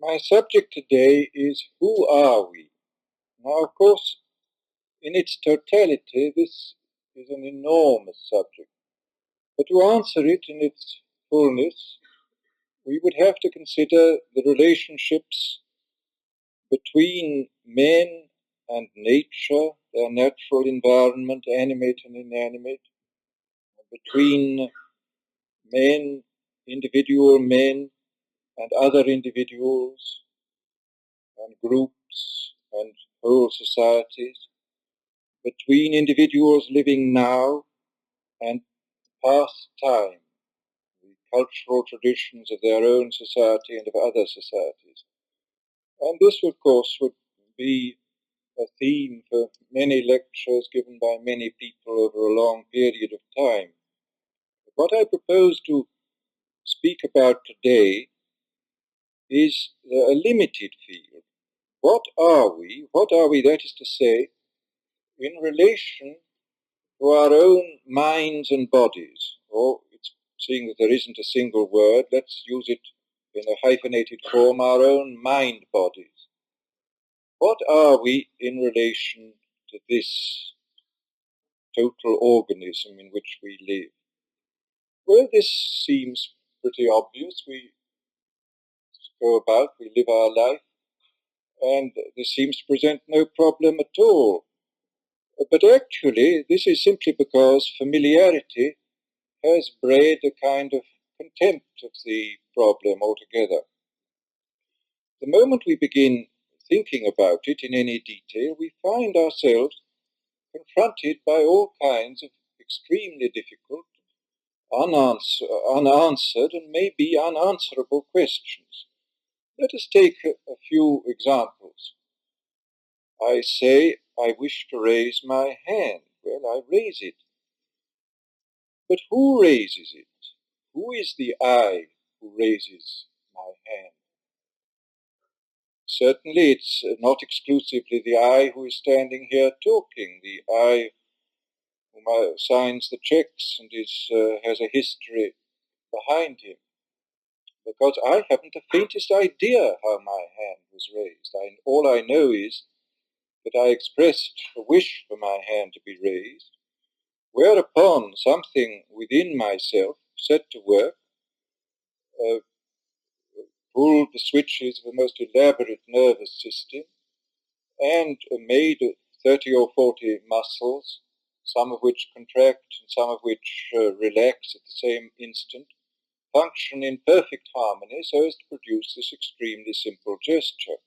My subject today is who are we? Now, of course, in its totality, this is an enormous subject. But to answer it in its fullness, we would have to consider the relationships between men and nature, their natural environment, animate and inanimate, between men, individual men, and other individuals, and groups, and whole societies, between individuals living now and past time, the cultural traditions of their own society and of other societies. And this, of course, would be a theme for many lectures given by many people over a long period of time. But what I propose to speak about today is a limited field. What are we? What are we, that is to say, in relation to our own minds and bodies? Or, seeing that there isn't a single word, let's use it in a hyphenated form, our own mind bodies. What are we in relation to this total organism in which we live? Well, this seems pretty obvious. We go about, we live our life, and this seems to present no problem at all. But actually, this is simply because familiarity has bred a kind of contempt of the problem altogether. The moment we begin thinking about it in any detail, we find ourselves confronted by all kinds of extremely difficult, unanswered, and maybe unanswerable questions. Let us take a few examples. I say, I wish to raise my hand. Well, I raise it. But who raises it? Who is the I who raises my hand? Certainly it's not exclusively the I who is standing here talking, the I who signs the checks and has a history behind him. Because I haven't the faintest idea how my hand was raised. All I know is that I expressed a wish for my hand to be raised, whereupon something within myself set to work, pulled the switches of the most elaborate nervous system, and made 30 or 40 muscles, some of which contract and some of which relax at the same instant, function in perfect harmony so as to produce this extremely simple gesture.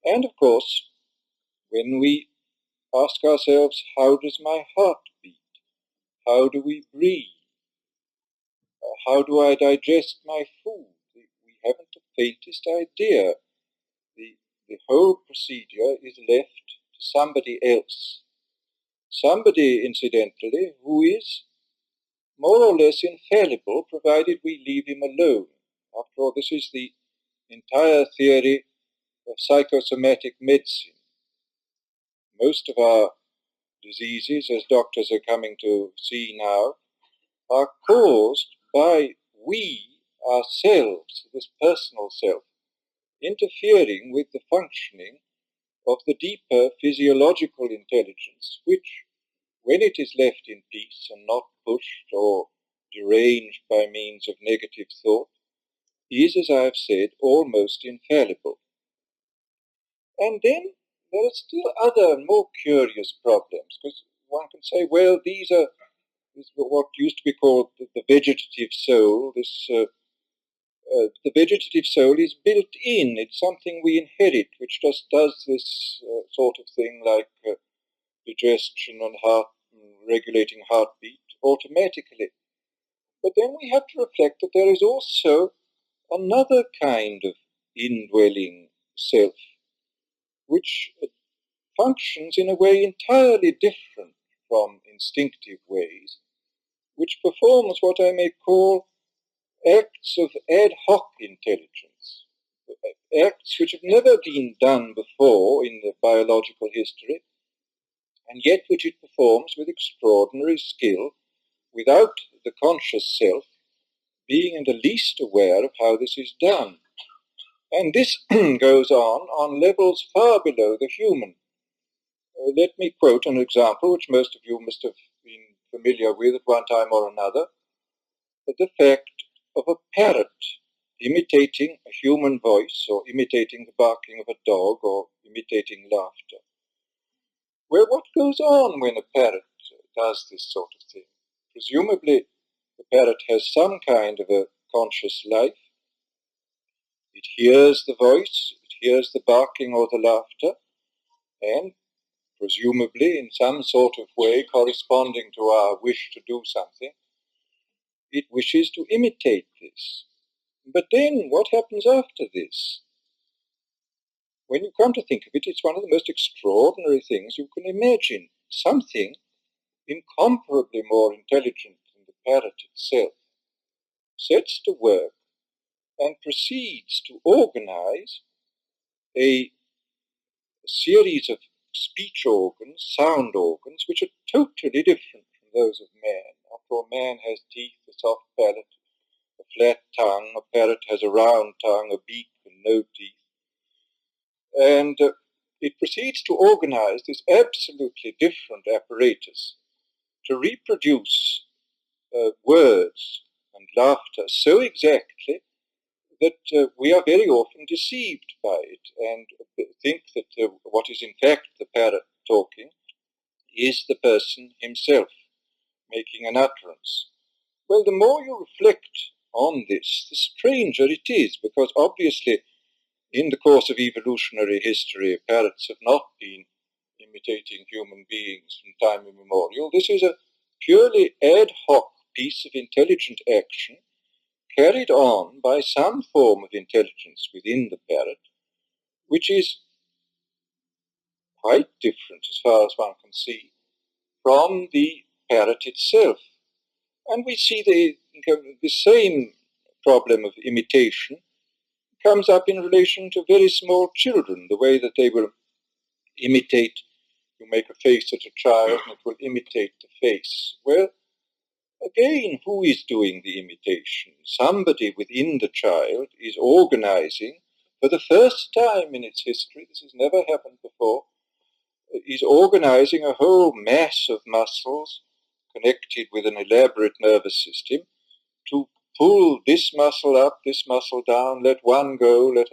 And of course, when we ask ourselves, how does my heart beat? How do we breathe? How do I digest my food? We haven't the faintest idea. The whole procedure is left to somebody else. Somebody, incidentally, who is more or less infallible, provided we leave him alone. After all, this is the entire theory of psychosomatic medicine. Most of our diseases, as doctors are coming to see now, are caused by we ourselves, this personal self, interfering with the functioning of the deeper physiological intelligence, which, when it is left in peace and not pushed or deranged by means of negative thought, is, as I have said, almost infallible. And then there are still other and more curious problems, because one can say, well, these are what used to be called the vegetative soul. The vegetative soul is built in. It's something we inherit, which just does this sort of thing like digestion and regulating heartbeat automatically. But then we have to reflect that there is also another kind of indwelling self, which functions in a way entirely different from instinctive ways, which performs what I may call acts of ad hoc intelligence, acts which have never been done before in the biological history, and yet which it performs with extraordinary skill, without the conscious self being in the least aware of how this is done. And this goes on levels far below the human. Let me quote an example which most of you must have been familiar with at one time or another. The fact of a parrot imitating a human voice, or imitating the barking of a dog, or imitating laughter. Well, what goes on when a parrot does this sort of thing? Presumably, the parrot has some kind of a conscious life. It hears the voice, it hears the barking or the laughter, and presumably in some sort of way corresponding to our wish to do something, it wishes to imitate this. But then what happens after this? When you come to think of it, it's one of the most extraordinary things you can imagine. Something incomparably more intelligent than the parrot itself sets to work and proceeds to organize a series of speech organs, sound organs, which are totally different from those of man. After all, man has teeth, a soft palate, a flat tongue. A parrot has a round tongue, a beak, and no teeth. And it proceeds to organize this absolutely different apparatus to reproduce words and laughter so exactly that we are very often deceived by it and think that what is in fact the parrot talking is the person himself making an utterance. Well, the more you reflect on this, the stranger it is, because obviously in the course of evolutionary history, parrots have not been imitating human beings from time immemorial. This is a purely ad hoc piece of intelligent action carried on by some form of intelligence within the parrot, which is quite different as far as one can see from the parrot itself. And we see the same problem of imitation comes up in relation to very small children, the way that they will imitate. You make a face at a child and it will imitate the face. Well, again, who is doing the imitation? Somebody within the child is organizing, for the first time in its history, this has never happened before, is organizing a whole mass of muscles connected with an elaborate nervous system to pull this muscle up, this muscle down, let one go, let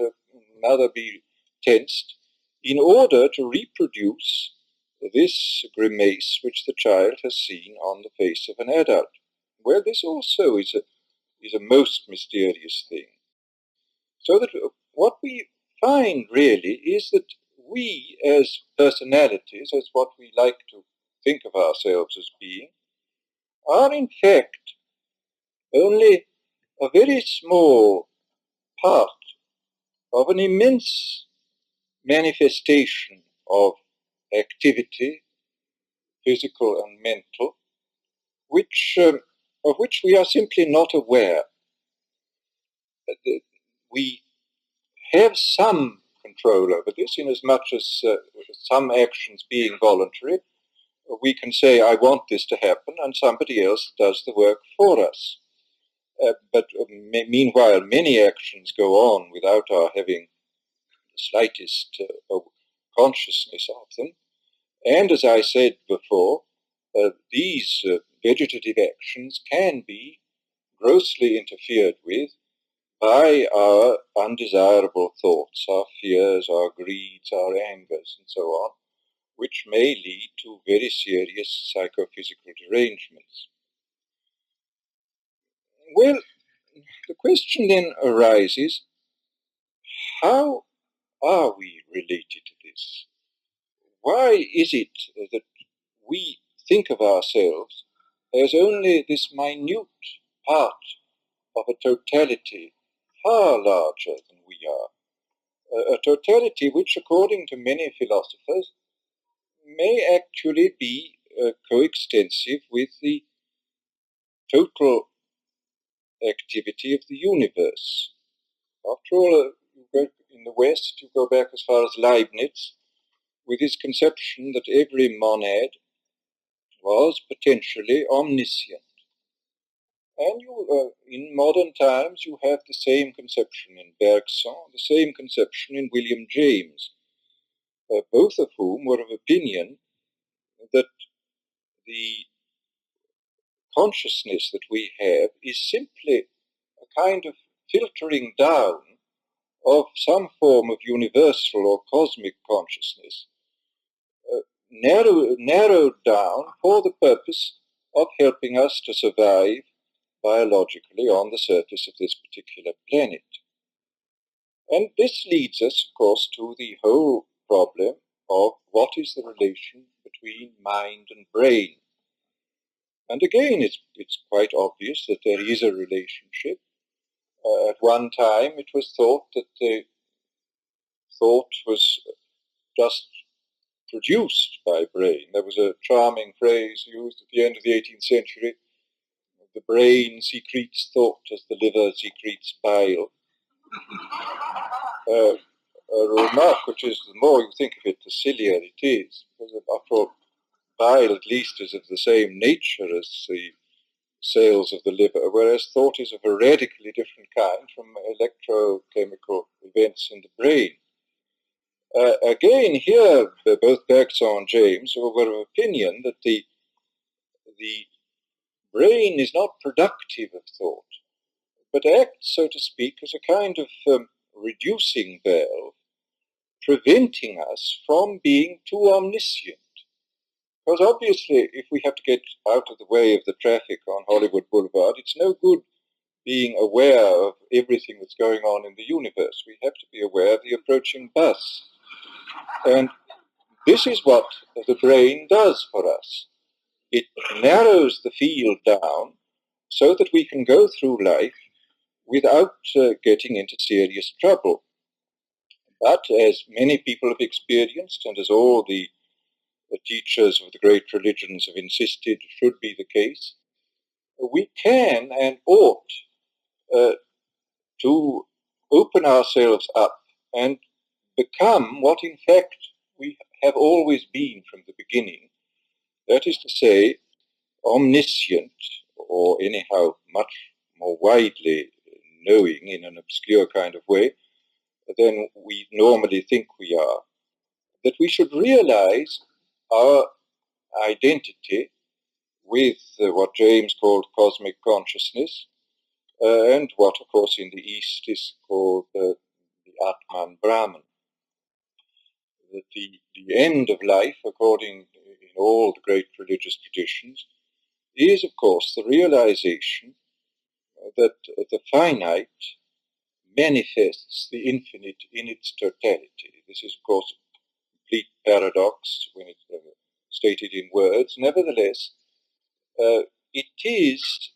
another be tensed, in order to reproduce this grimace which the child has seen on the face of an adult. Well, this also is a most mysterious thing. So that what we find really is that we as personalities, as what we like to think of ourselves as being, are in fact only a very small part of an immense manifestation of activity, physical and mental, of which we are simply not aware. We have some control over this, in as much as some actions being voluntary, we can say, I want this to happen, and somebody else does the work for us. But meanwhile, many actions go on without our having the slightest consciousness of them. And as I said before, these vegetative actions can be grossly interfered with by our undesirable thoughts, our fears, our greeds, our angers, and so on, which may lead to very serious psychophysical derangements. Well, the question then arises, how are we related to this? Why is it that we think of ourselves as only this minute part of a totality far larger than we are? A totality which, according to many philosophers, may actually be coextensive with the total activity of the universe. After all, in the West, you go back as far as Leibniz, with his conception that every monad was potentially omniscient. And in modern times, you have the same conception in Bergson, the same conception in William James, both of whom were of opinion that the consciousness that we have is simply a kind of filtering down of some form of universal or cosmic consciousness, narrowed down for the purpose of helping us to survive biologically on the surface of this particular planet. And this leads us, of course, to the whole problem of what is the relation between mind and brain. And again, it's quite obvious that there is a relationship. At one time, it was thought that the thought was just produced by brain. There was a charming phrase used at the end of the 18th century: the brain secretes thought as the liver secretes bile. A remark which is, the more you think of it, the sillier it is, because after all, bile at least is of the same nature as the cells of the liver, whereas thought is of a radically different kind from electrochemical events in the brain. Again, here, both Bergson and James were of opinion that the brain is not productive of thought, but acts, so to speak, as a kind of reducing valve, preventing us from being too omniscient. Because obviously, if we have to get out of the way of the traffic on Hollywood Boulevard, it's no good being aware of everything that's going on in the universe. We have to be aware of the approaching bus. And this is what the brain does for us. It narrows the field down so that we can go through life without getting into serious trouble. But as many people have experienced, and as all the teachers of the great religions have insisted should be the case, we can and ought to open ourselves up and become what in fact we have always been from the beginning. That is to say, omniscient, or anyhow much more widely knowing in an obscure kind of way than we normally think we are. That we should realize our identity with what James called cosmic consciousness, and what, of course, in the East is called the Atman Brahman. That the end of life, according in all the great religious traditions, is, of course, the realization that the finite manifests the infinite in its totality. This is, of course, a complete paradox when it's stated in words. Nevertheless, it is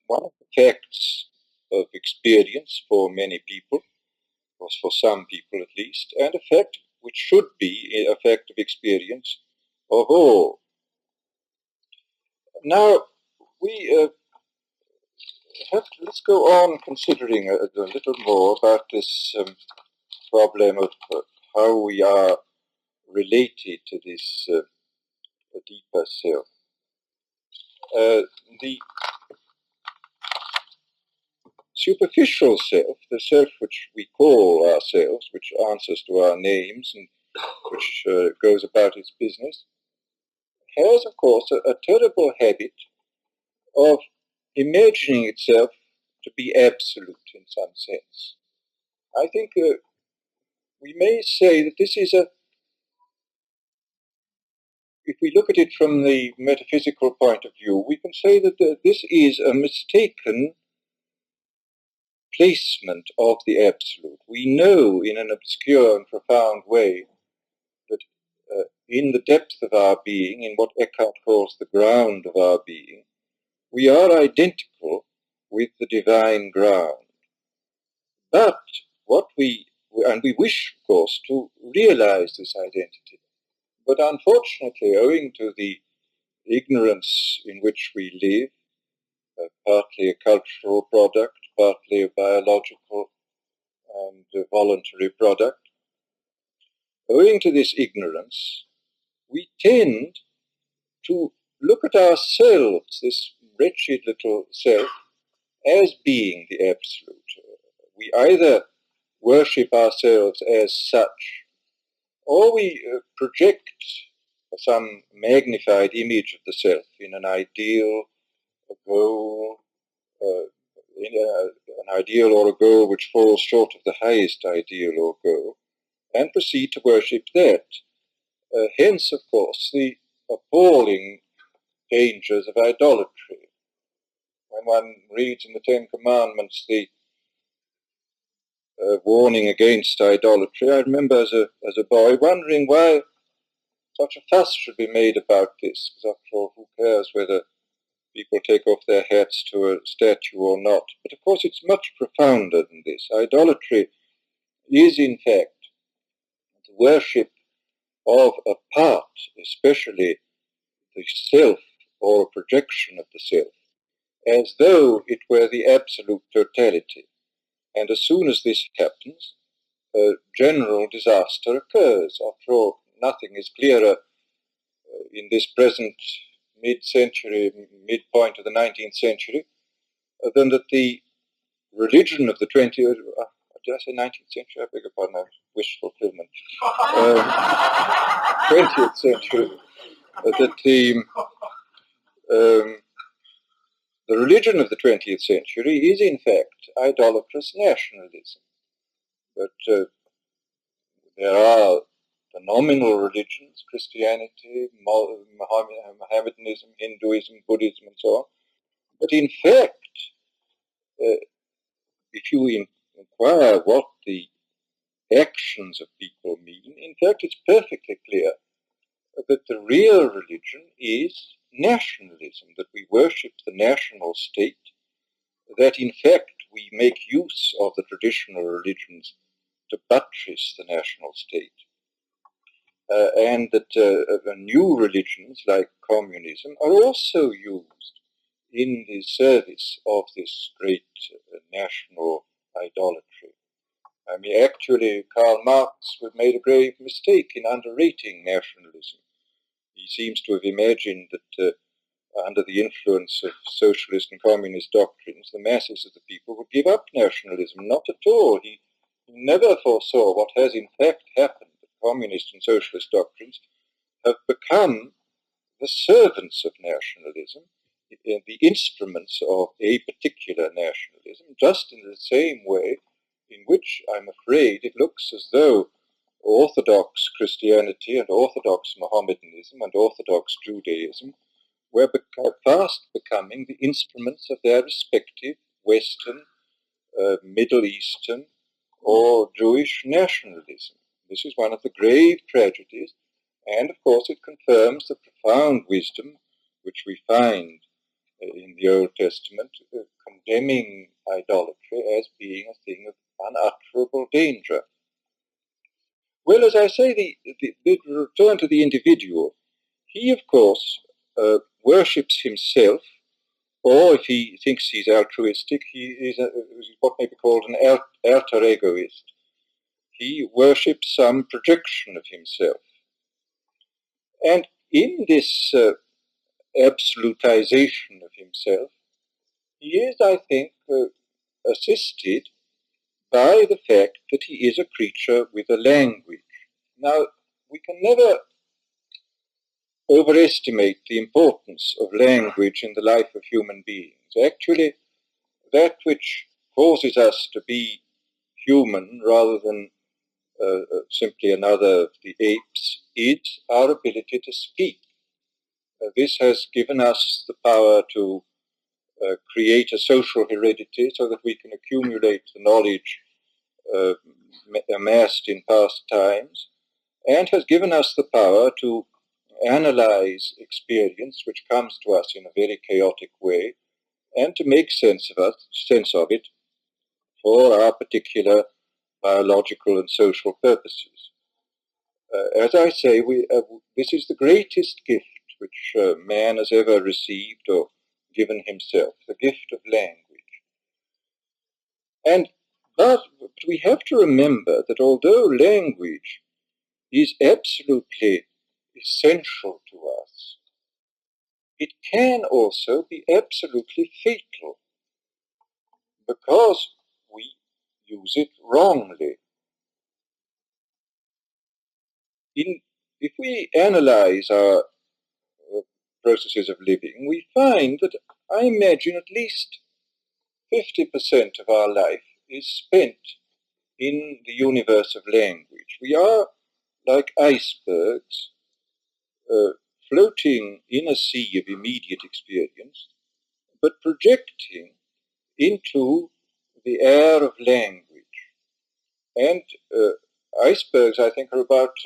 one of the facts of experience for many people, or for some people at least, and a fact which should be a fact of experience of all. Now, let's go on considering a little more about this problem of how we are related to this deeper self. The superficial self, the self which we call ourselves, which answers to our names and which goes about its business, has, of course, a terrible habit of imagining itself to be absolute in some sense. I think we may say that this is if we look at it from the metaphysical point of view, we can say that this is a mistaken placement of the absolute. We know in an obscure and profound way that in the depth of our being, in what Eckhart calls the ground of our being, we are identical with the divine ground. But we wish, of course, to realize this identity. But unfortunately, owing to the ignorance in which we live, partly a cultural product, partly a biological and a voluntary product, owing to this ignorance, we tend to look at ourselves, this wretched little self as being the absolute. We either worship ourselves as such, or we project some magnified image of the self in an ideal, a goal, an ideal or a goal which falls short of the highest ideal or goal, and proceed to worship that. Hence, of course, the appalling dangers of idolatry. When one reads in the Ten Commandments the warning against idolatry, I remember as a boy wondering why such a fuss should be made about this, because after all, who cares whether people take off their hats to a statue or not? But of course it's much profounder than this. Idolatry is in fact the worship of a part, especially the self or a projection of the self, as though it were the absolute totality. And as soon as this happens, a general disaster occurs. After all, nothing is clearer in this present mid-century, midpoint of the 19th century, than that the religion of the 20th, did I say 19th century? I beg your pardon, wish fulfillment. 20th century, that the religion of the 20th century is in fact idolatrous nationalism. But there are the nominal religions, Christianity, Mohammedanism, Hinduism, Buddhism, and so on. But in fact, if you inquire what the actions of people mean, in fact it's perfectly clear that the real religion is nationalism, that we worship the national state, that in fact we make use of the traditional religions to buttress the national state, and that the new religions like communism are also used in the service of this great national idolatry. I mean, actually, Karl Marx made a grave mistake in underrating nationalism. He seems to have imagined that under the influence of socialist and communist doctrines, the masses of the people would give up nationalism. Not at all. He never foresaw what has in fact happened. That communist and socialist doctrines have become the servants of nationalism, the instruments of a particular nationalism, just in the same way in which I'm afraid it looks as though Orthodox Christianity and Orthodox Mohammedanism and Orthodox Judaism were fast becoming the instruments of their respective Western, Middle Eastern, or Jewish nationalism. This is one of the grave tragedies, and of course it confirms the profound wisdom which we find in the Old Testament, condemning idolatry as being a thing of unutterable danger. Well, as I say, the return to the individual, he of course worships himself, or if he thinks he's altruistic, he is what may be called an alter egoist. He worships some projection of himself. And in this absolutization of himself, he is, I think, assisted by the fact that he is a creature with a language. Now, we can never overestimate the importance of language in the life of human beings. Actually, that which causes us to be human rather than simply another of the apes is our ability to speak. This has given us the power to create a social heredity so that we can accumulate the knowledge amassed in past times, and has given us the power to analyze experience which comes to us in a very chaotic way, and to make sense of it for our particular biological and social purposes. As I say, this is the greatest gift which man has ever received or given himself, the gift of language. But we have to remember that although language is absolutely essential to us, it can also be absolutely fatal because we use it wrongly. If we analyze our processes of living, we find that I imagine at least 50% of our life is spent in the universe of language. We are like icebergs floating in a sea of immediate experience, but projecting into the air of language. And icebergs, I think, are about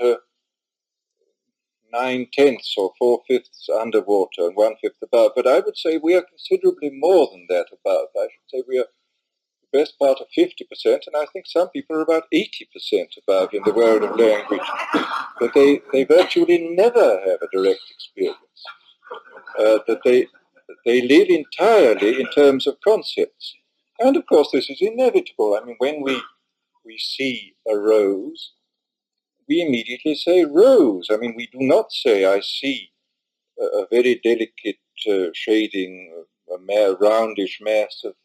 9/10 or 4/5 underwater and 1/5 above. But I would say we are considerably more than that above. I should say we are the best part of 50%, and I think some people are about 80% above in the world of language. But they virtually never have a direct experience. That they live entirely in terms of concepts. And of course this is inevitable. I mean, when we see a rose, we immediately say rose. I mean, we do not say I see a very delicate shading, a roundish mass of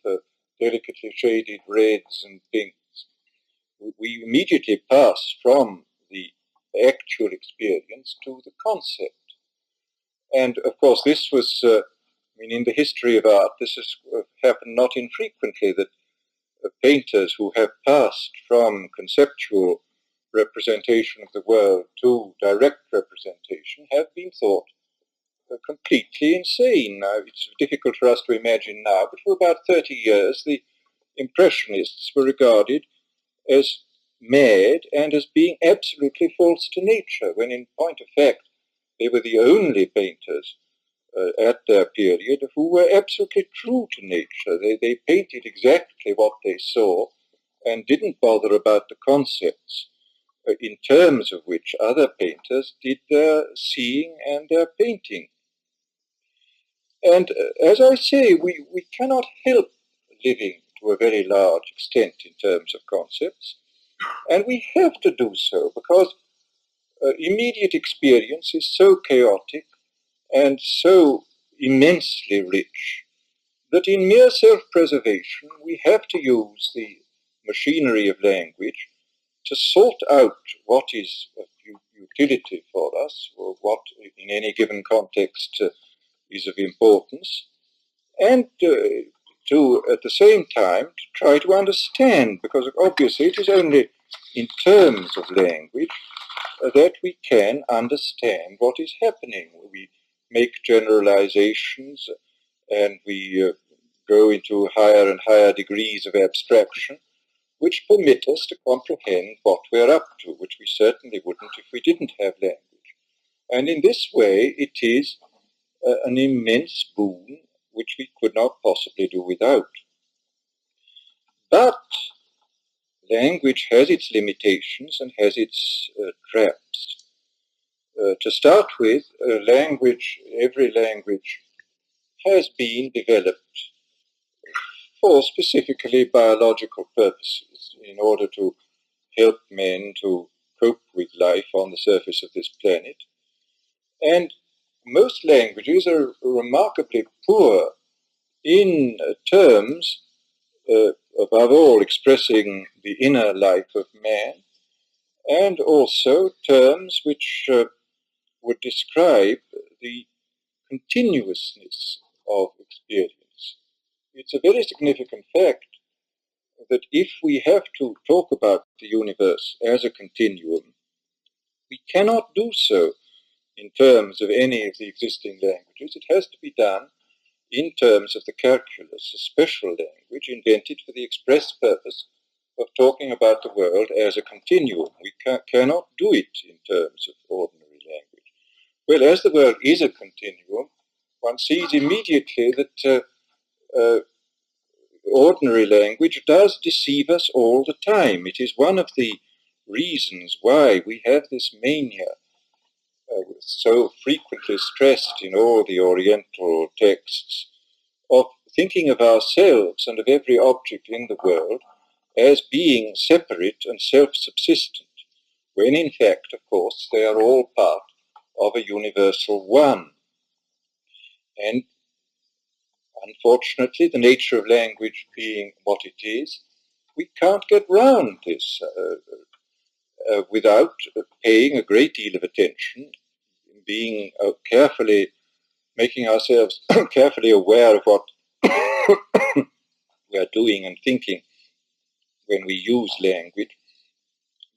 delicately shaded reds and pinks. We immediately pass from the actual experience to the concept. And of course this was, in the history of art, this has happened not infrequently, that painters who have passed from conceptual representation of the world to direct representation have been thought completely insane. Now, it's difficult for us to imagine now, but for about 30 years the Impressionists were regarded as mad and as being absolutely false to nature, when in point of fact they were the only painters at their period who were absolutely true to nature. They painted exactly what they saw and didn't bother about the concepts in terms of which other painters did their seeing and their painting. And as I say, we cannot help living to a very large extent in terms of concepts, and we have to do so because immediate experience is so chaotic and so immensely rich that in mere self-preservation we have to use the machinery of language to sort out what is of utility for us, or what in any given context is of importance, and to at the same time to try to understand, because obviously it is only in terms of language that we can understand what is happening. We make generalizations and we go into higher and higher degrees of abstraction, which permit us to comprehend what we're up to, which we certainly wouldn't if we didn't have language. And in this way, it is an immense boon which we could not possibly do without. But language has its limitations and has its traps. To start with, every language has been developed for specifically biological purposes in order to help men to cope with life on the surface of this planet. And most languages are remarkably poor in terms, above all, expressing the inner life of man, and also terms which would describe the continuousness of experience. It's a very significant fact that if we have to talk about the universe as a continuum, we cannot do so in terms of any of the existing languages. It has to be done in terms of the calculus, a special language invented for the express purpose of talking about the world as a continuum. We cannot do it in terms of ordinary language. Well, as the world is a continuum, one sees immediately that ordinary language does deceive us all the time. It is one of the reasons why we have this mania, so frequently stressed in all the Oriental texts, of thinking of ourselves and of every object in the world as being separate and self-subsistent, when in fact, of course, they are all part of a universal one. And unfortunately, the nature of language being what it is, we can't get round this without paying a great deal of attention, being making ourselves carefully aware of what we are doing and thinking when we use language.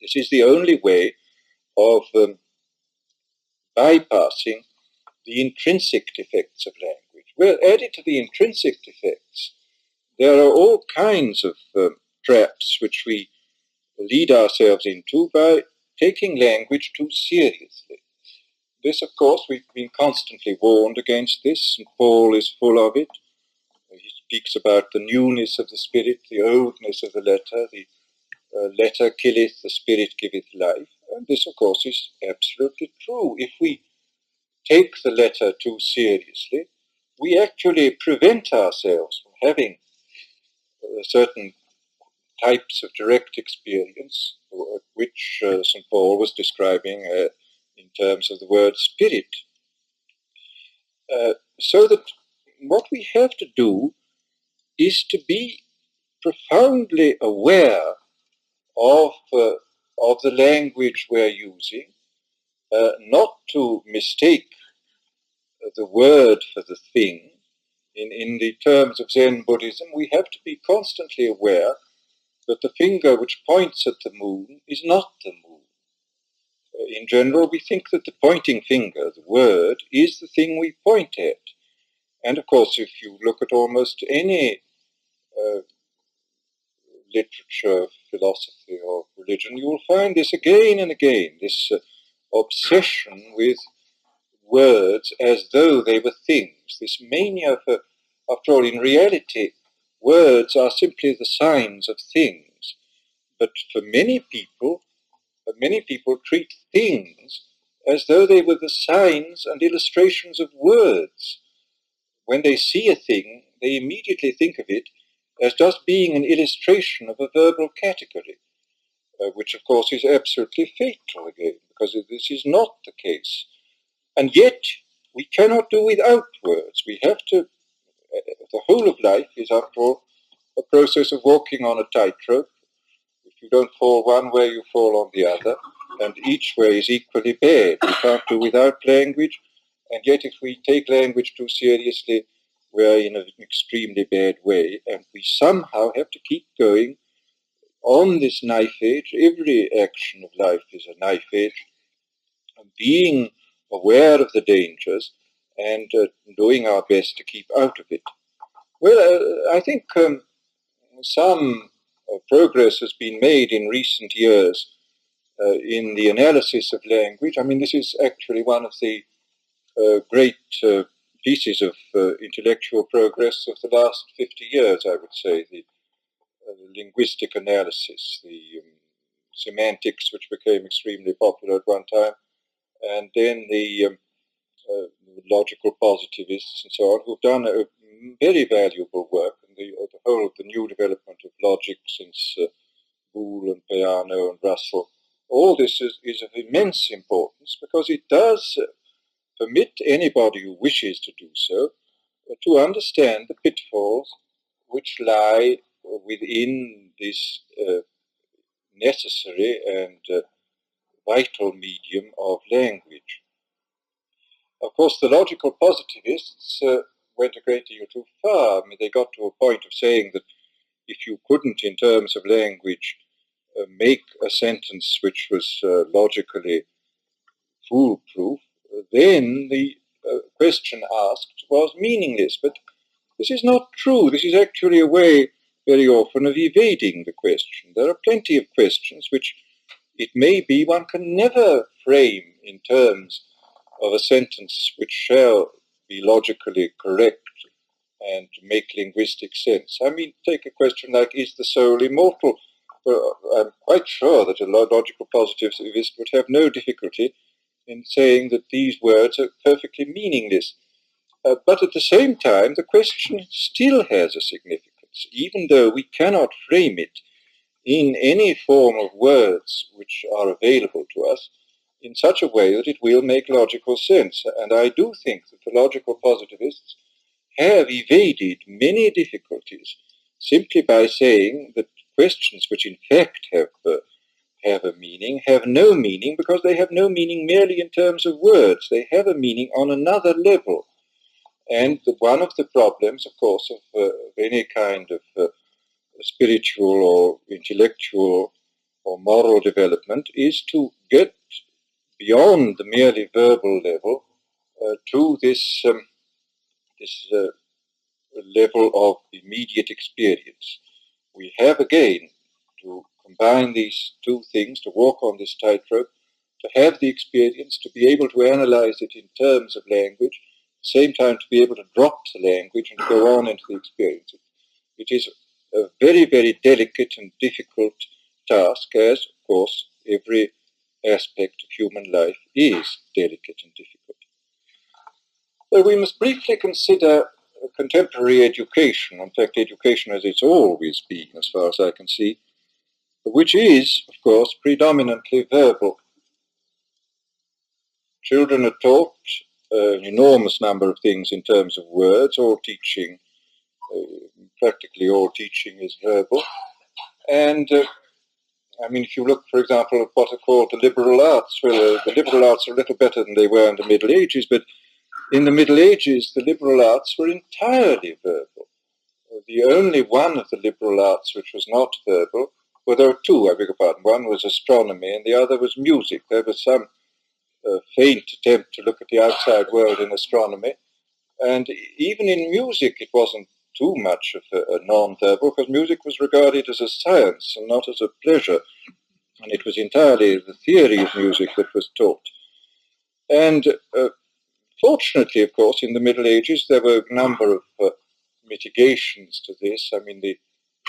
This is the only way of bypassing the intrinsic defects of language. Well, added to the intrinsic defects, there are all kinds of traps which we lead ourselves into by taking language too seriously. This, of course, we've been constantly warned against this, and Paul is full of it. He speaks about the newness of the spirit, the oldness of the letter, the letter killeth, the spirit giveth life. And this, of course, is absolutely true. If we take the letter too seriously, we actually prevent ourselves from having certain types of direct experience, which St. Paul was describing in terms of the word spirit. So that what we have to do is to be profoundly aware of the language we're using, not to mistake the word for the thing. In the terms of Zen Buddhism, we have to be constantly aware that the finger which points at the moon is not the moon. In general, we think that the pointing finger, the word, is the thing we point at. And of course, if you look at almost any literature, philosophy, or religion, you will find this again and again, this obsession with words as though they were things, this mania for, after all, in reality, words are simply the signs of things. But for many people treat things as though they were the signs and illustrations of words. When they see a thing, they immediately think of it as just being an illustration of a verbal category, which of course is absolutely fatal again, because this is not the case. And yet, we cannot do without words. We have to, the whole of life is, after all, a process of walking on a tightrope. If you don't fall one way, you fall on the other, and each way is equally bad. We can't do without language, and yet if we take language too seriously, we're in an extremely bad way, and we somehow have to keep going on this knife edge. Every action of life is a knife edge, and being aware of the dangers and doing our best to keep out of it. Well, I think some progress has been made in recent years in the analysis of language. I mean, this is actually one of the great pieces of intellectual progress of the last 50 years, I would say, the linguistic analysis, the semantics, which became extremely popular at one time, and then the logical positivists and so on, who've done a very valuable work, and the whole of the new development of logic since Boole and Peano and Russell. All this is of immense importance because it does permit anybody who wishes to do so to understand the pitfalls which lie within this necessary and vital medium of language. Of course, the logical positivists went a great deal too far. I mean, they got to a point of saying that if you couldn't, in terms of language, make a sentence which was logically foolproof, then the question asked was meaningless. But this is not true. This is actually a way, very often, of evading the question. There are plenty of questions which it may be one can never frame in terms of a sentence which shall be logically correct and make linguistic sense. I mean, take a question like, is the soul immortal? Well, I'm quite sure that a logical positivist would have no difficulty in saying that these words are perfectly meaningless. But at the same time, the question still has a significance, even though we cannot frame it in any form of words which are available to us. in such a way that it will make logical sense. And I do think that the logical positivists have evaded many difficulties simply by saying that questions which in fact have a meaning have no meaning, because they have no meaning merely in terms of words. They have a meaning on another level. And one of the problems, of course, of any kind of spiritual or intellectual or moral development is to get beyond the merely verbal level to this level of immediate experience. We have again to combine these two things, to walk on this tightrope, to have the experience, to be able to analyze it in terms of language, at the same time to be able to drop the language and to go on into the experience. It is a very, very delicate and difficult task, as, of course, every aspect of human life is delicate and difficult. But we must briefly consider contemporary education, in fact, education as it's always been, as far as I can see, which is, of course, predominantly verbal. Children are taught an enormous number of things in terms of words. All teaching, practically all teaching is verbal. And if you look, for example, at what are called the liberal arts, well, the liberal arts are a little better than they were in the Middle Ages, but in the Middle Ages, the liberal arts were entirely verbal. The only one of the liberal arts which was not verbal, well, there were two, I beg your pardon. One was astronomy and the other was music. There was some faint attempt to look at the outside world in astronomy. And even in music, it wasn't too much of a non-verbal, because music was regarded as a science and not as a pleasure. And it was entirely the theory of music that was taught. And fortunately, of course, in the Middle Ages, there were a number of mitigations to this. The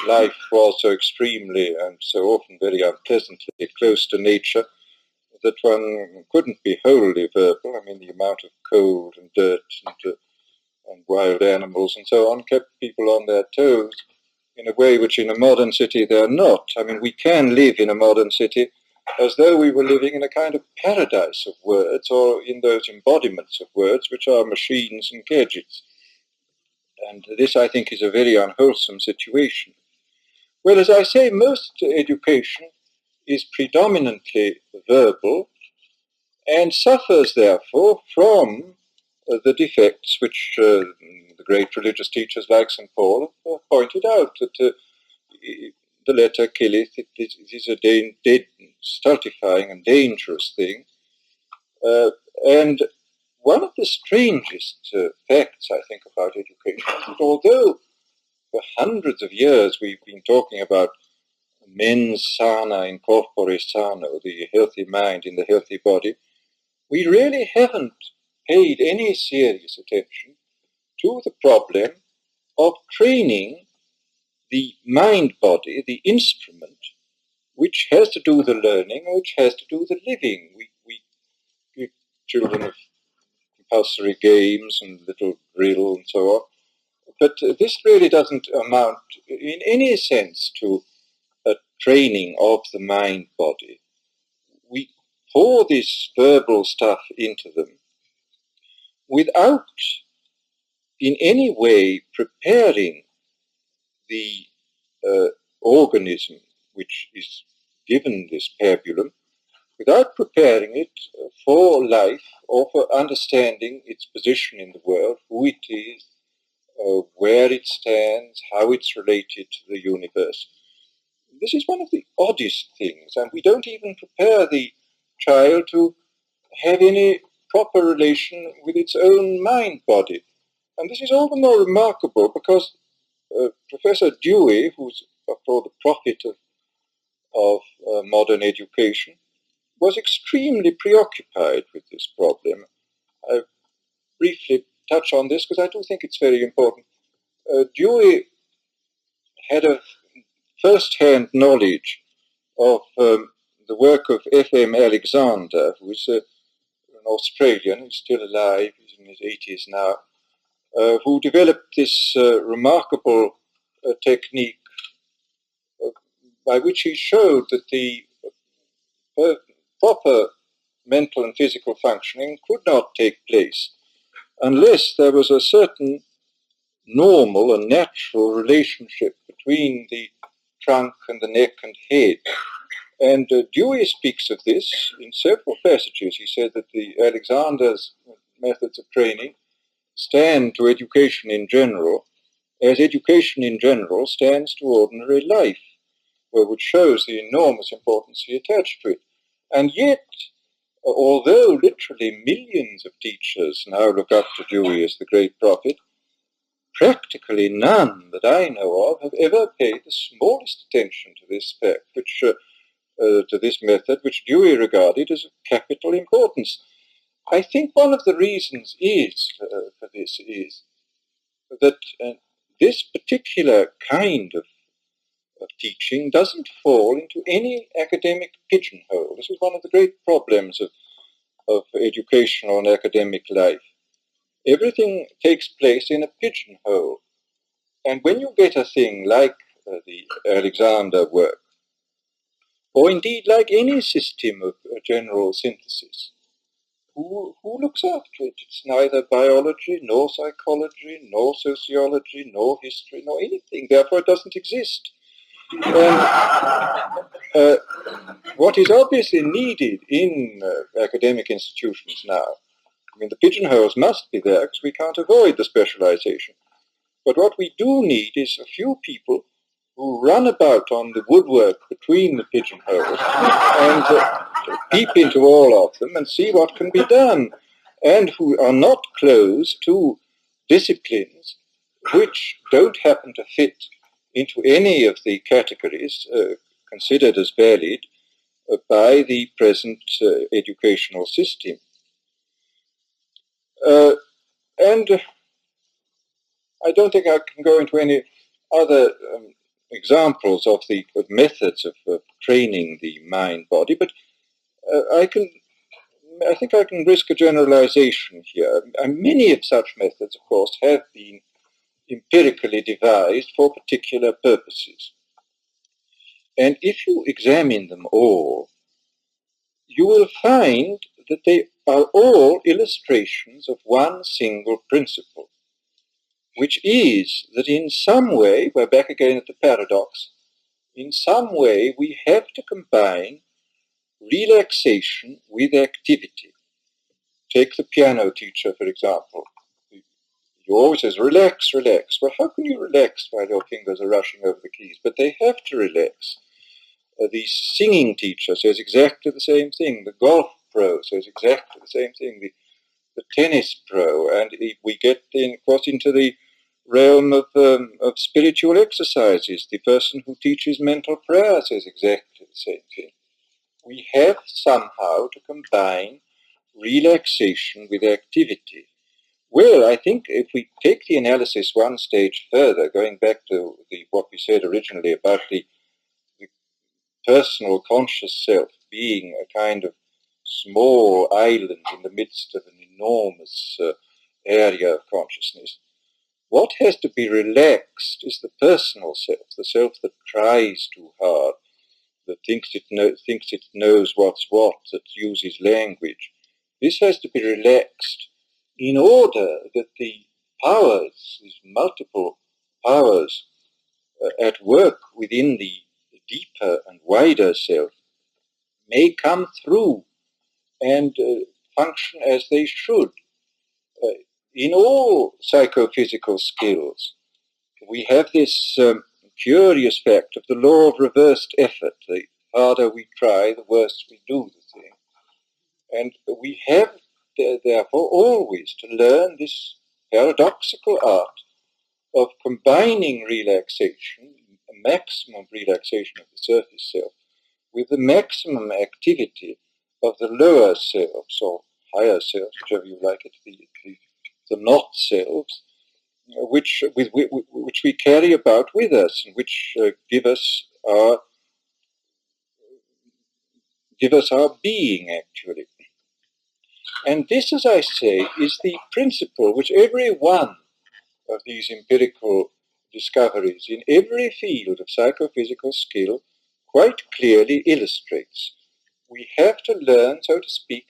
life was so extremely and so often very unpleasantly close to nature that one couldn't be wholly verbal. The amount of cold and dirt and wild animals and so on kept people on their toes in a way which in a modern city they're not. We can live in a modern city as though we were living in a kind of paradise of words, or in those embodiments of words which are machines and gadgets. And this, I think, is a very unwholesome situation. Well, as I say, most education is predominantly verbal and suffers, therefore, from the defects which the great religious teachers like St. Paul have pointed out, that the letter killeth, it is a dead, stultifying and dangerous thing. And one of the strangest facts, I think, about education is that although for hundreds of years we've been talking about mens sana in corpore sano, the healthy mind in the healthy body, we really haven't paid any serious attention to the problem of training the mind-body, the instrument, which has to do the learning, which has to do the living. We give children of compulsory games and little drill and so on, but this really doesn't amount in any sense to a training of the mind-body. We pour this verbal stuff into them without in any way preparing the organism which is given this pabulum, without preparing it for life or for understanding its position in the world, who it is, where it stands, how it's related to the universe. This is one of the oddest things, and we don't even prepare the child to have any proper relation with its own mind-body. And this is all the more remarkable because Professor Dewey, who's after all the prophet of modern education, was extremely preoccupied with this problem. I briefly touch on this because I do think it's very important. Dewey had a first-hand knowledge of the work of F.M. Alexander, who is an Australian, who's still alive, he's in his 80s now, who developed this remarkable technique by which he showed that the proper mental and physical functioning could not take place unless there was a certain normal and natural relationship between the trunk and the neck and head. And Dewey speaks of this in several passages. He said that the Alexander's methods of training stand to education in general, as education in general stands to ordinary life, which shows the enormous importance he attached to it. And yet, although literally millions of teachers now look up to Dewey as the great prophet, practically none that I know of have ever paid the smallest attention to this fact, to this method, which Dewey regarded as of capital importance. I think one of the reasons for this is that this particular kind of teaching doesn't fall into any academic pigeonhole. This is one of the great problems of educational and academic life. Everything takes place in a pigeonhole. And when you get a thing like the Alexander work, or indeed like any system of general synthesis, who looks after it? It's neither biology, nor psychology, nor sociology, nor history, nor anything. Therefore, it doesn't exist. And what is obviously needed in academic institutions now, I mean, the pigeonholes must be there because we can't avoid the specialization. But what we do need is a few people who run about on the woodwork between the pigeonholes and peep into all of them and see what can be done, and who are not closed to disciplines which don't happen to fit into any of the categories considered as valid by the present educational system. And I don't think I can go into any other examples of the methods of training the mind-body, but I think I can risk a generalization here. Many of such methods, of course, have been empirically devised for particular purposes. And if you examine them all, you will find that they are all illustrations of one single principle, which is that in some way, we're back again at the paradox, in some way we have to combine relaxation with activity. Take the piano teacher, for example. He always says, relax, relax. Well, how can you relax while your fingers are rushing over the keys? But they have to relax. The singing teacher says exactly the same thing. The golf pro says exactly the same thing. The tennis pro. And we get, of course, into the realm of spiritual exercises. The person who teaches mental prayer says exactly the same thing. We have somehow to combine relaxation with activity. Well, I think if we take the analysis one stage further, going back to what we said originally about the personal conscious self being a kind of small island in the midst of an enormous area of consciousness, what has to be relaxed is the personal self, the self that tries too hard, that thinks it knows what's what, that uses language. This has to be relaxed in order that the powers, these multiple powers at work within the deeper and wider self, may come through and function as they should. In all psychophysical skills, we have this curious fact of the law of reversed effort. The harder we try, the worse we do the thing. And we have, therefore, always to learn this paradoxical art of combining relaxation, a maximum relaxation of the surface self, with the maximum activity of the lower selves, or higher selves, whichever you like it to be, the not selves, which we carry about with us, and which give us our being, actually. And this, as I say, is the principle which every one of these empirical discoveries in every field of psychophysical skill quite clearly illustrates. We have to learn, so to speak,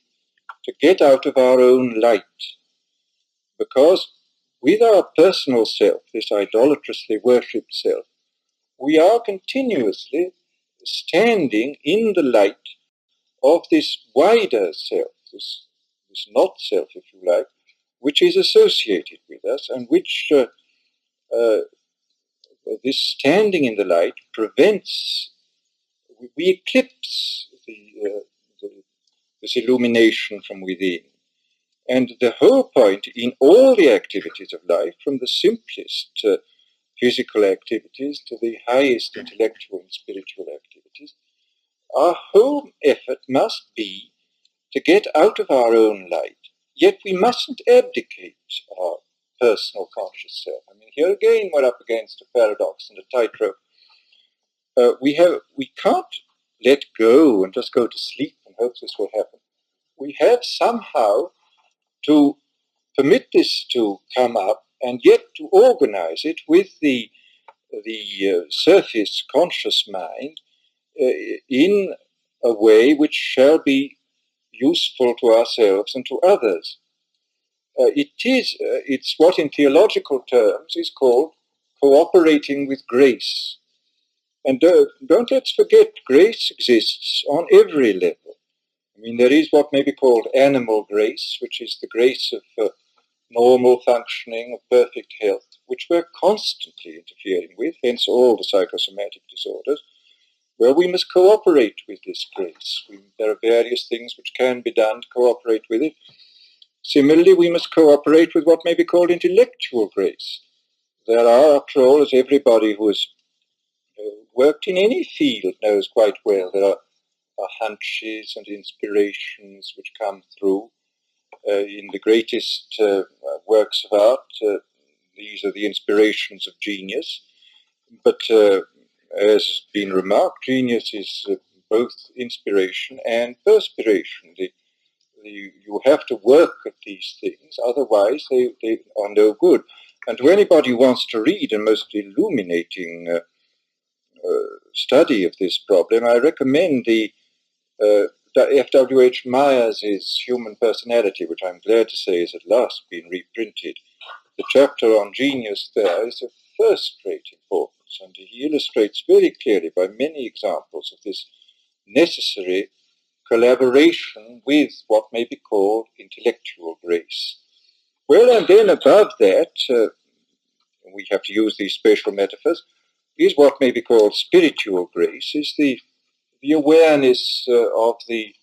to get out of our own light. Because with our personal self, this idolatrously worshipped self, we are continuously standing in the light of this wider self, this not self, if you like, which is associated with us, and which this standing in the light prevents, we eclipse this illumination from within. And the whole point in all the activities of life, from the simplest physical activities to the highest intellectual and spiritual activities, our whole effort must be to get out of our own light. Yet we mustn't abdicate our personal conscious self. I mean, here again we're up against a paradox and a tightrope. We can't let go and just go to sleep and hope this will happen. We have somehow to permit this to come up, and yet to organize it with the surface conscious mind in a way which shall be useful to ourselves and to others. It's what in theological terms is called cooperating with grace. And don't let's forget, grace exists on every level. I mean, there is what may be called animal grace, which is the grace of normal functioning, of perfect health, which we're constantly interfering with, hence all the psychosomatic disorders, where we must cooperate with this grace. There are various things which can be done to cooperate with it. Similarly, we must cooperate with what may be called intellectual grace. There are, after all, as everybody who has worked in any field knows quite well, there are hunches and inspirations which come through. In the greatest works of art, these are the inspirations of genius. But as has been remarked, genius is both inspiration and perspiration. You have to work at these things, otherwise they are no good. And to anybody who wants to read a most illuminating study of this problem, I recommend the F.W.H. Myers' Human Personality, which I'm glad to say has at last been reprinted. The chapter on genius there is of first-rate importance, and he illustrates very clearly by many examples of this necessary collaboration with what may be called intellectual grace. Well, and then above that, we have to use these spatial metaphors, is what may be called spiritual grace, is the awareness of the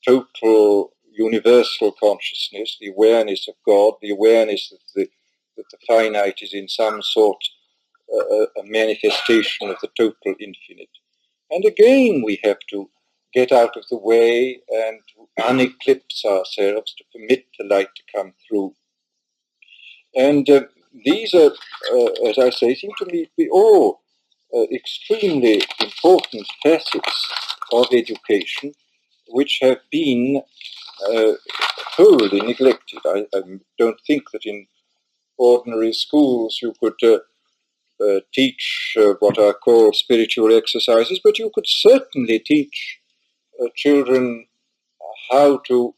total universal consciousness, the awareness of God, the awareness of that the finite is in some sort a manifestation of the total infinite. And again, we have to get out of the way and to uneclipse ourselves, to permit the light to come through. And these are, as I say, seem to me to be all extremely important facets of education which have been wholly neglected. I don't think that in ordinary schools you could teach what are called spiritual exercises, but you could certainly teach children how to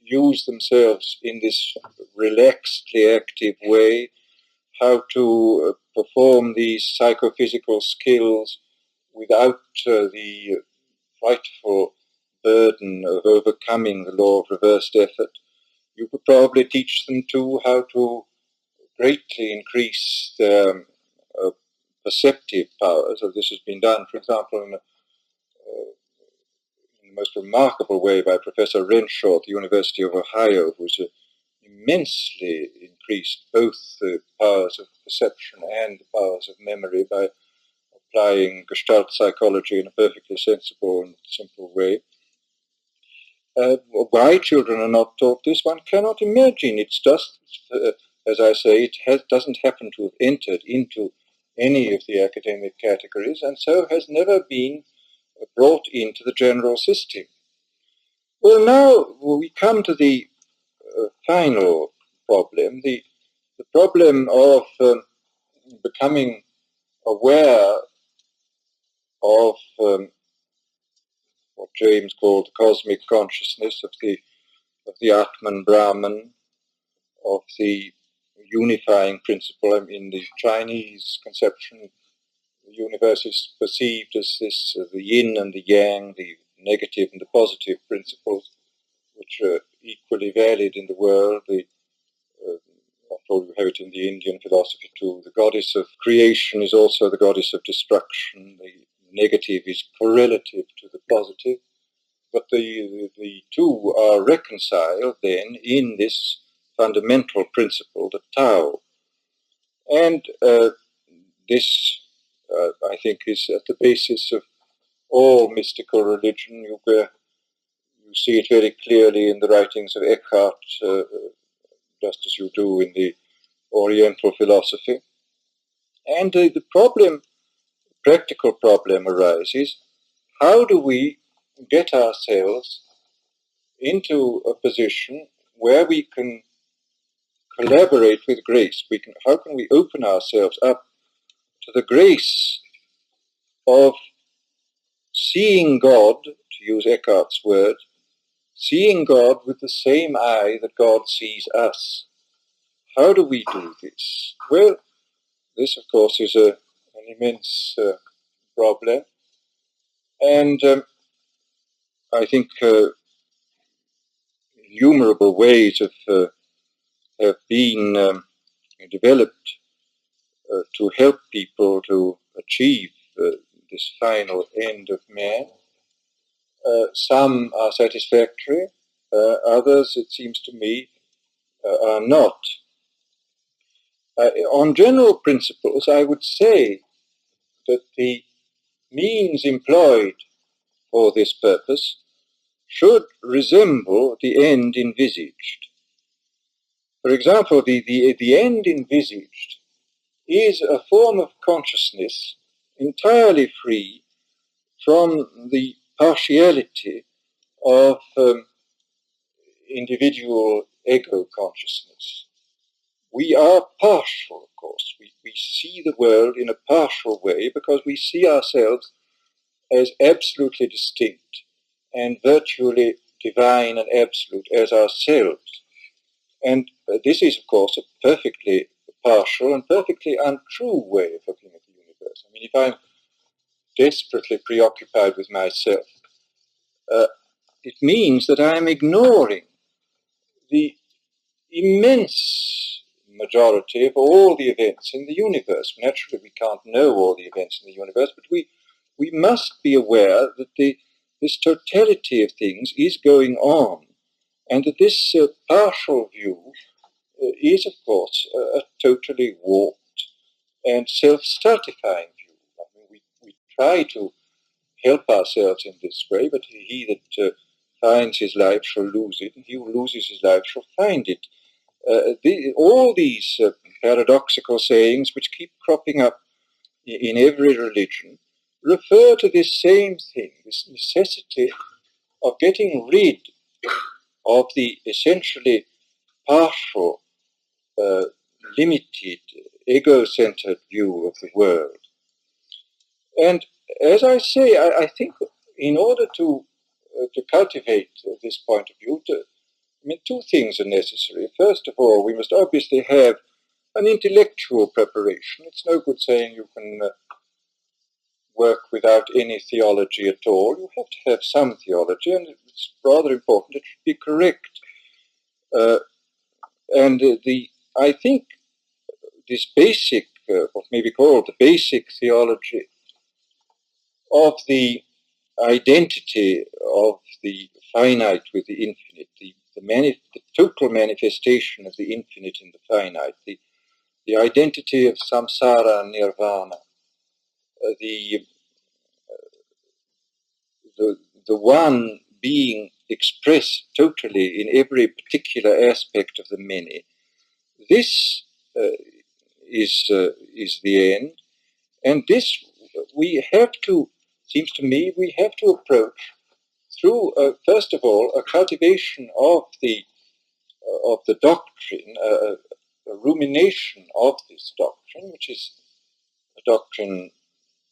use themselves in this relaxedly active way, how to perform these psychophysical skills without the frightful burden of overcoming the law of reversed effort. You could probably teach them too how to greatly increase their perceptive powers. So this has been done, for example, in the most remarkable way by Professor Renshaw at the University of Ohio, who's immensely increased both the powers of perception and the powers of memory by applying Gestalt psychology in a perfectly sensible and simple way. Why children are not taught this, one cannot imagine. It's just, as I say, it doesn't happen to have entered into any of the academic categories, and so has never been brought into the general system. Well, now we come to the final problem, the problem of becoming aware of what James called the cosmic consciousness of the Atman Brahman, of the unifying principle. I mean, the Chinese conception, the universe is perceived as this, the yin and the yang, the negative and the positive principles, which are equally valid in the world. After all, you have it in the Indian philosophy too. The goddess of creation is also the goddess of destruction. The negative is correlative to the positive. But the two are reconciled then in this fundamental principle, the Tao. And this, I think, is at the basis of all mystical religion. You see it very clearly in the writings of Eckhart, just as you do in the Oriental philosophy. And the practical problem arises, how do we get ourselves into a position where we can collaborate with grace? How can we open ourselves up to the grace of seeing God, to use Eckhart's word, seeing God with the same eye that God sees us? How do we do this? Well, this, of course, is an immense problem. And I think innumerable ways have been developed to help people to achieve this final end of man. Some are satisfactory, others, it seems to me, are not. On general principles, I would say that the means employed for this purpose should resemble the end envisaged. For example, the end envisaged is a form of consciousness entirely free from the partiality of individual ego consciousness. We are partial, of course. We see the world in a partial way because we see ourselves as absolutely distinct and virtually divine and absolute as ourselves. And this is, of course, a perfectly partial and perfectly untrue way of looking at the universe. I mean, if I'm desperately preoccupied with myself, it means that I'm ignoring the immense majority of all the events in the universe. Naturally, we can't know all the events in the universe, but we must be aware that this totality of things is going on, and that this partial view is, of course, a totally warped and self-certifying view. I mean, we try to help ourselves in this way, but he that finds his life shall lose it, and he who loses his life shall find it. All these paradoxical sayings which keep cropping up in every religion refer to this same thing, this necessity of getting rid of the essentially partial, limited, ego-centered view of the world. And as I say, I think in order to cultivate this point of view, two things are necessary. First of all, we must obviously have an intellectual preparation. It's no good saying you can work without any theology at all. You have to have some theology, and it's rather important. It should be correct. I think this basic, what may be called the basic theology of the identity of the finite with the infinite, the total manifestation of the infinite in the finite, the identity of samsara and nirvana, the one being expressed totally in every particular aspect of the many. This is the end, and this we have to, seems to me, we have to approach through, first of all, a cultivation of the doctrine, a rumination of this doctrine, which is a doctrine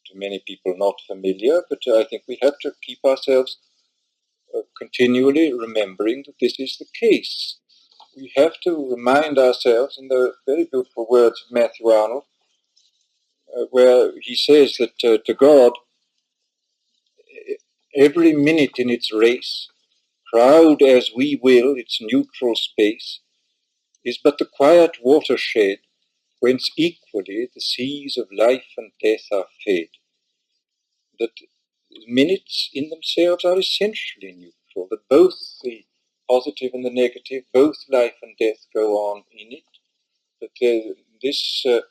to many people not familiar, but I think we have to keep ourselves continually remembering that this is the case. We have to remind ourselves, in the very beautiful words of Matthew Arnold, where he says that to God, every minute in its race, crowd as we will its neutral space, is but the quiet watershed whence equally the seas of life and death are fed. That minutes in themselves are essentially neutral, that both the positive and the negative, both life and death go on in it, that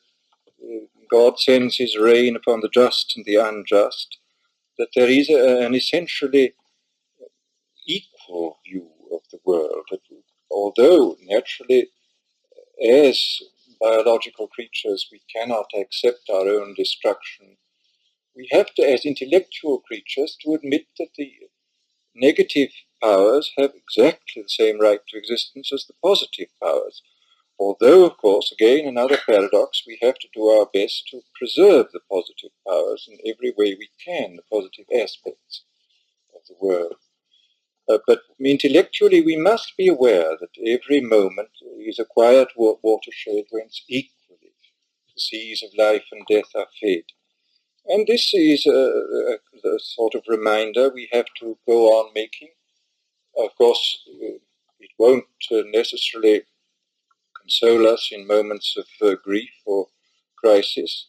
God sends his rain upon the just and the unjust, that there is an essentially equal view of the world, that although naturally as biological creatures we cannot accept our own destruction, we have to, as intellectual creatures, to admit that the negative powers have exactly the same right to existence as the positive powers. Although, of course, again, another paradox, we have to do our best to preserve the positive powers in every way we can, the positive aspects of the world. But intellectually, we must be aware that every moment is a quiet watershed whence equally the seas of life and death are fed. And this is a sort of reminder we have to go on making. Of course, it won't necessarily console us in moments of grief or crisis,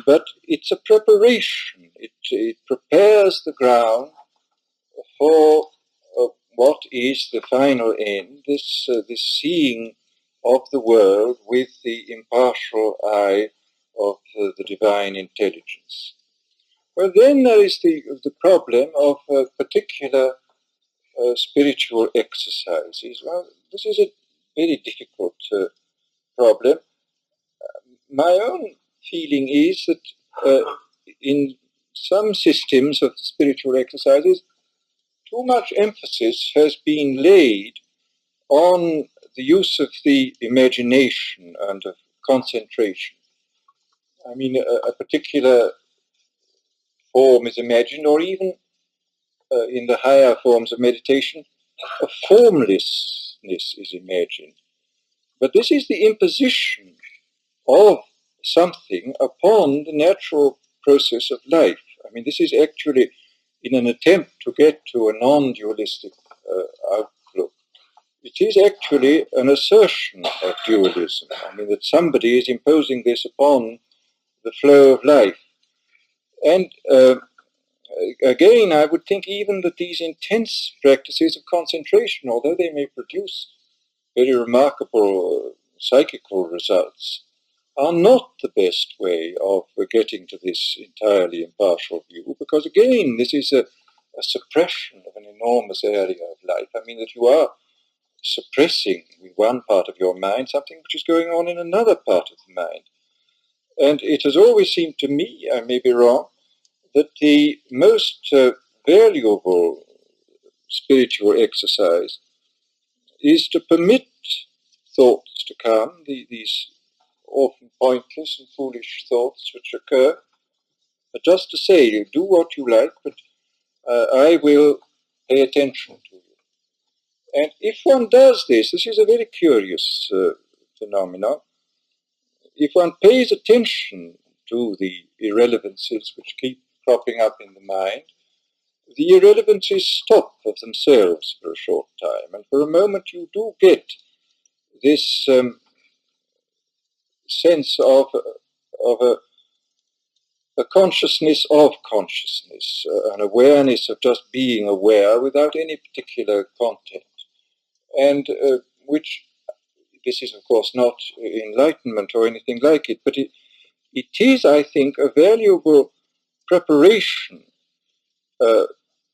but it's a preparation. It prepares the ground for what is the final end, this seeing of the world with the impartial eye of the divine intelligence. Well, then there is the problem of particular spiritual exercises. Well, this is a very difficult problem. My own feeling is that in some systems of spiritual exercises, too much emphasis has been laid on the use of the imagination and of concentration. I mean, a particular form is imagined, or even in the higher forms of meditation, a formlessness is imagined. But this is the imposition of something upon the natural process of life. I mean, this is actually in an attempt to get to a non-dualistic outlook. It is actually an assertion of dualism. I mean, that somebody is imposing this upon the flow of life. And again, I would think even that these intense practices of concentration, although they may produce very remarkable psychical results, are not the best way of getting to this entirely impartial view, because again, this is a suppression of an enormous area of life. I mean, that you are suppressing with one part of your mind something which is going on in another part of the mind. And it has always seemed to me, I may be wrong, that the most valuable spiritual exercise is to permit thoughts to come, these often pointless and foolish thoughts which occur, but just to say, you do what you like, but I will pay attention to you. And if one does this is a very curious phenomenon. If one pays attention to the irrelevancies which keep cropping up in the mind, the irrelevancies stop of themselves for a short time, and for a moment you do get this sense of a consciousness of consciousness, an awareness of just being aware without any particular content, and which, this is of course not enlightenment or anything like it, but it is, I think, a valuable preparation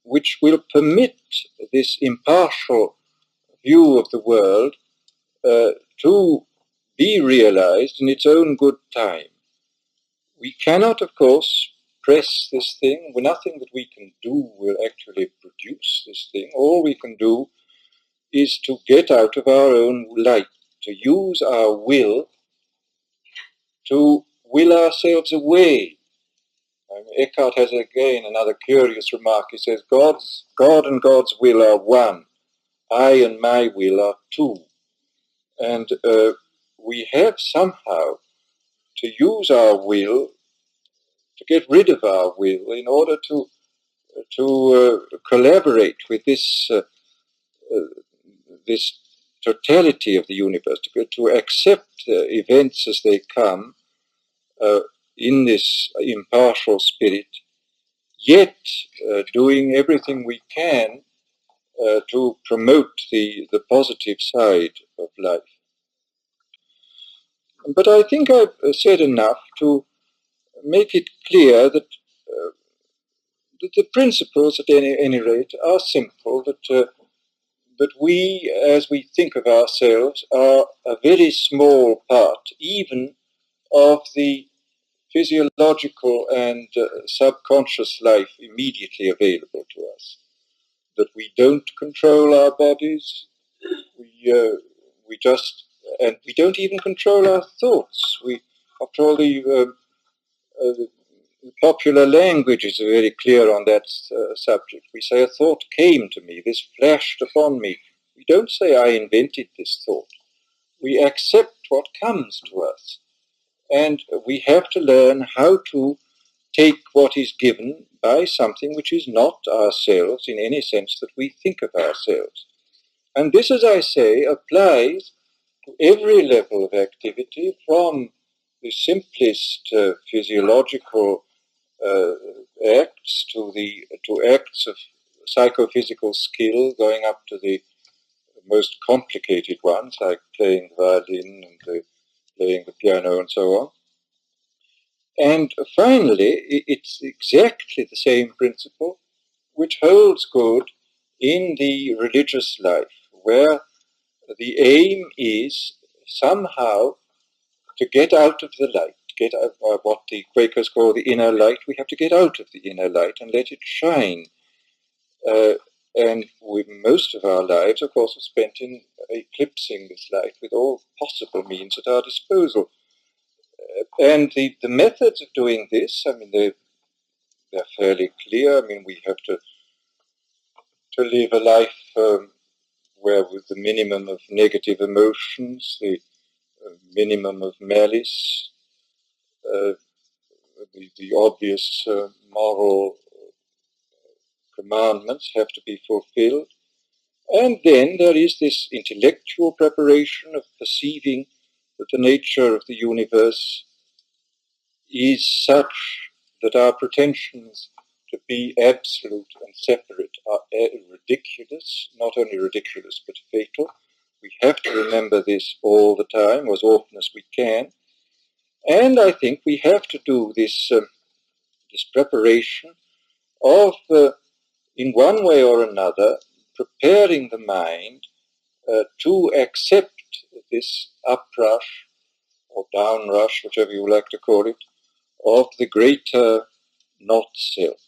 which will permit this impartial view of the world to be realized in its own good time. We cannot, of course, press this thing. Nothing that we can do will actually produce this thing. All we can do is to get out of our own light, to use our will to will ourselves away Eckhart has again another curious remark. He says, God and God's will are one. I and my will are two. And we have somehow to use our will, to get rid of our will in order to collaborate with this totality of the universe, to accept events as they come in this impartial spirit, yet doing everything we can to promote the positive side of life. But I think I've said enough to make it clear that the principles, at any rate, are simple, that we, as we think of ourselves, are a very small part, even of the physiological and subconscious life immediately available to us. That we don't control our bodies, we just, and we don't even control our thoughts. After all, the popular language is very clear on that subject. We say, a thought came to me, this flashed upon me. We don't say, I invented this thought. We accept what comes to us. And we have to learn how to take what is given by something which is not ourselves in any sense that we think of ourselves. And this, as I say, applies to every level of activity, from the simplest physiological acts to acts of psychophysical skill, going up to the most complicated ones like playing the violin and playing the piano and so on. And finally, it's exactly the same principle which holds good in the religious life, where the aim is somehow to get out of the light, get out what the Quakers call the inner light. We have to get out of the inner light and let it shine. And most of our lives, of course, are spent in eclipsing this light with all possible means at our disposal. And the methods of doing this, I mean, they're fairly clear. I mean, we have to live a life where with the minimum of negative emotions, the minimum of malice, the obvious moral commandments have to be fulfilled. And then there is this intellectual preparation of perceiving that the nature of the universe is such that our pretensions to be absolute and separate are ridiculous, not only ridiculous but fatal. We have to remember this all the time, as often as we can. And I think we have to do this preparation of, in one way or another, preparing the mind to accept this uprush or downrush, whichever you like to call it, of the greater not self,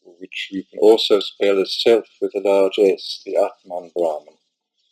which you can also spell as self with a large S, the Atman Brahman.